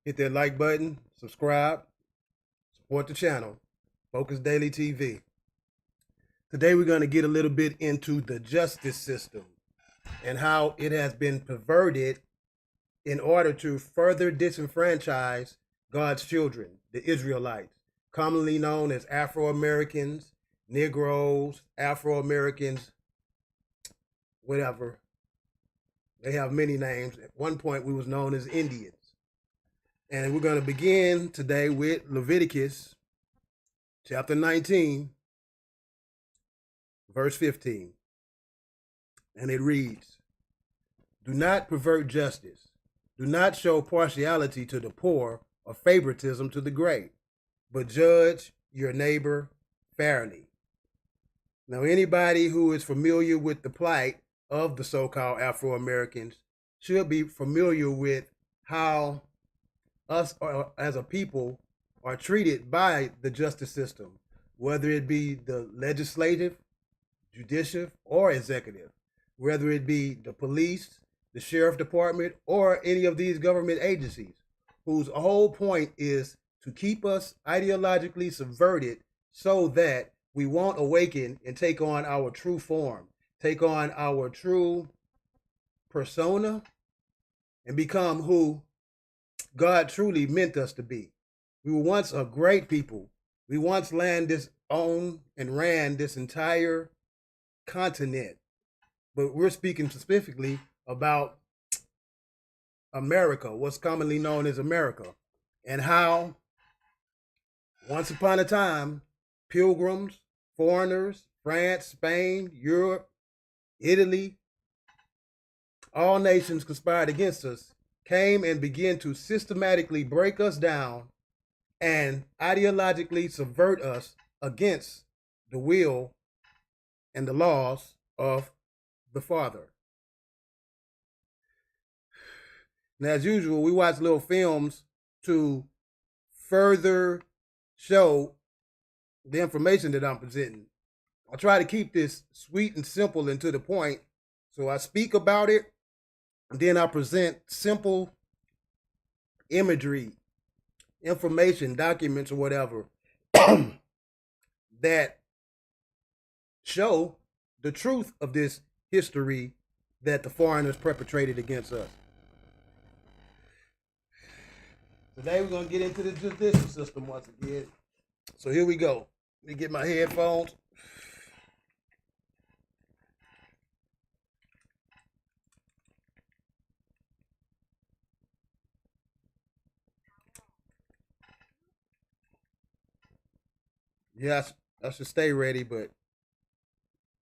Hit that like button, subscribe, support the channel, Focus Daily TV. Today we're going to get a little bit into the justice system and how it has been perverted in order to further disenfranchise God's children, the Israelites, commonly known as Afro-Americans, Negroes, Afro-Americans, whatever. They have many names. At one point we was known as Indians. And we're going to begin today with Leviticus chapter 19, verse 15. And it reads, "Do not pervert justice. Do not show partiality to the poor or favoritism to the great, but judge your neighbor fairly." Now, anybody who is familiar with the plight of the so-called Afro-Americans should be familiar with how us as a people are treated by the justice system, whether it be the legislative, judicial, or executive, whether it be the police, the sheriff department, or any of these government agencies, whose whole point is to keep us ideologically subverted so that we won't awaken and take on our true form, take on our true persona, and become who God truly meant us to be. We were once a great people. We once owned and ran this entire continent. But we're speaking specifically about America, what's commonly known as America, and how once upon a time, pilgrims, foreigners, France, Spain, Europe, Italy, all nations conspired against us, came and began to systematically break us down and ideologically subvert us against the will and the laws of the Father. And as usual, we watch little films to further show the information that I'm presenting. I try to keep this sweet and simple and to the point. So I speak about it, and then I present simple imagery, information, documents, or whatever that show the truth of this history that the foreigners perpetrated against us. Today we're going to get into the judicial system once again. So here we go. Let me get my headphones. Yes, I should stay ready, but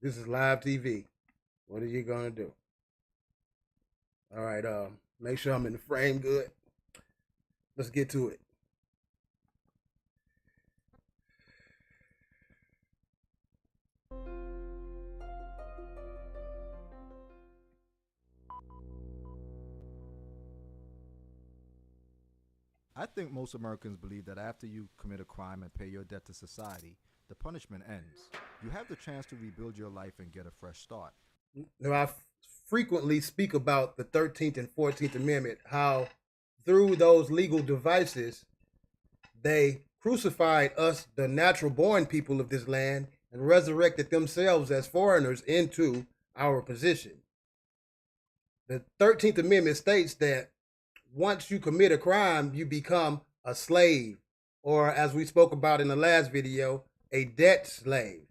this is live TV. What are you gonna do? All right, make sure I'm in the frame good. Let's get to it. I think most Americans believe that after you commit a crime and pay your debt to society, the punishment ends. You have the chance to rebuild your life and get a fresh start. Now, I frequently speak about the 13th and 14th Amendment, how through those legal devices, they crucified us, the natural born people of this land, and resurrected themselves as foreigners into our position. The 13th Amendment states that once you commit a crime, you become a slave, or as we spoke about in the last video, a debt slave.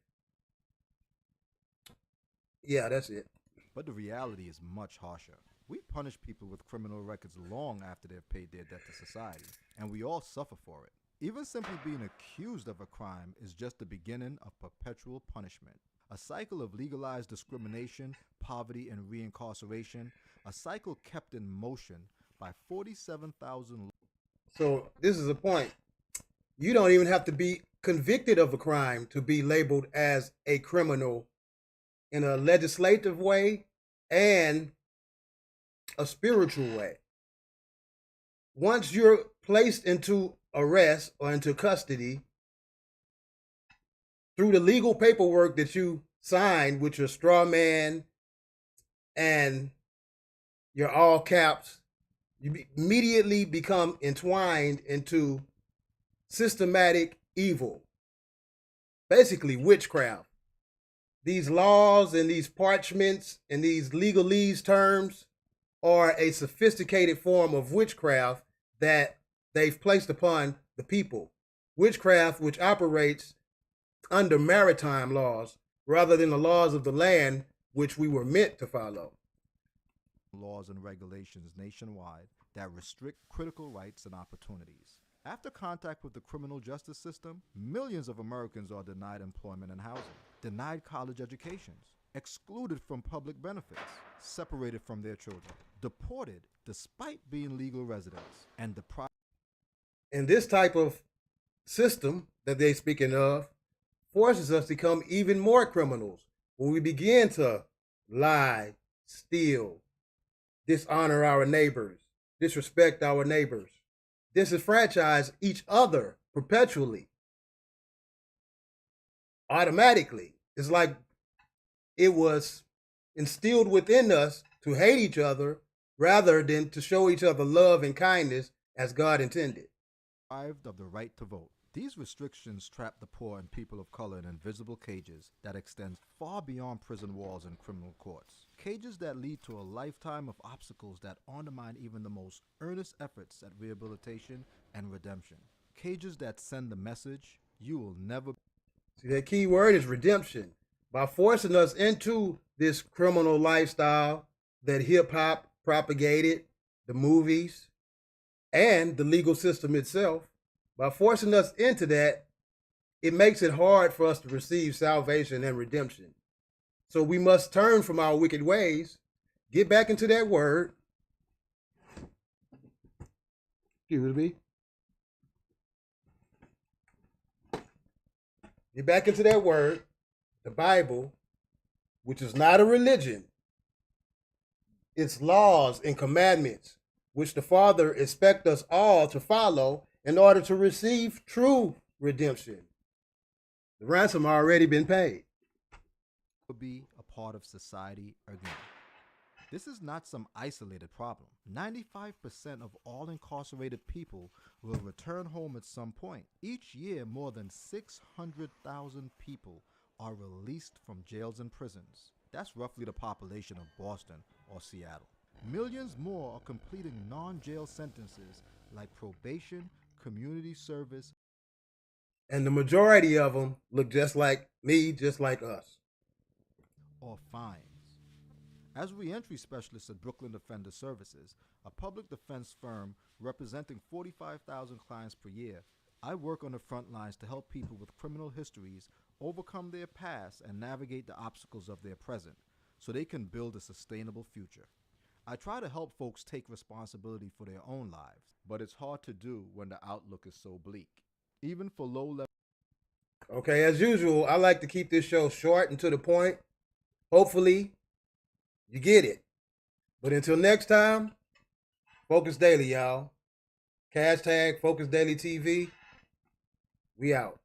Yeah, that's it. But the reality is much harsher. We punish people with criminal records long after they've paid their debt to society, and we all suffer for it. Even simply being accused of a crime is just the beginning of perpetual punishment. A cycle of legalized discrimination, poverty, and reincarceration, a cycle kept in motion by 47,000. So this is a point. You don't even have to be convicted of a crime to be labeled as a criminal in a legislative way and a spiritual way. Once you're placed into arrest or into custody through the legal paperwork that you signed with your straw man and your all caps You immediately become entwined into systematic evil, basically witchcraft. These laws and these parchments and these legalese terms are a sophisticated form of witchcraft that they've placed upon the people. Witchcraft which operates under maritime laws rather than the laws of the land which we were meant to follow. Laws and regulations nationwide that restrict critical rights and opportunities. After contact with the criminal justice system, millions of Americans are denied employment and housing, denied college educations, excluded from public benefits, separated from their children, deported despite being legal residents, and deprived. And this type of system that they're speaking of forces us to become even more criminals when we begin to lie, steal, dishonor our neighbors, disrespect our neighbors, disenfranchise each other perpetually, automatically. It's like it was instilled within us to hate each other rather than to show each other love and kindness as God intended. Deprived of the right to vote. These restrictions trap the poor and people of color in invisible cages that extend far beyond prison walls and criminal courts. Cages that lead to a lifetime of obstacles that undermine even the most earnest efforts at rehabilitation and redemption. Cages that send the message, you will never. See, that key word is redemption. By forcing us into this criminal lifestyle that hip hop propagated, the movies, and the legal system itself, by forcing us into that, it makes it hard for us to receive salvation and redemption. So we must turn from our wicked ways, get back into that word. Excuse me. Get back into that word, the Bible, which is not a religion. It's laws and commandments, which the Father expects us all to follow in order to receive true redemption. The ransom already been paid. Be a part of society again. This is not some isolated problem. 95% of all incarcerated people will return home at some point. Each year, more than 600,000 people are released from jails and prisons. That's roughly the population of Boston or Seattle. Millions more are completing non-jail sentences like probation, community service, and the majority of them look just like me, just like us. Or fines. As reentry specialist at Brooklyn Defender Services, a public defense firm representing 45,000 clients per year, I work on the front lines to help people with criminal histories overcome their past and navigate the obstacles of their present so they can build a sustainable future. I try to help folks take responsibility for their own lives, but it's hard to do when the outlook is so bleak. Even for low-level. Okay, as usual, I like to keep this show short and to the point. Hopefully, you get it. But until next time, Focus Daily, y'all. Hashtag Focus Daily TV. We out.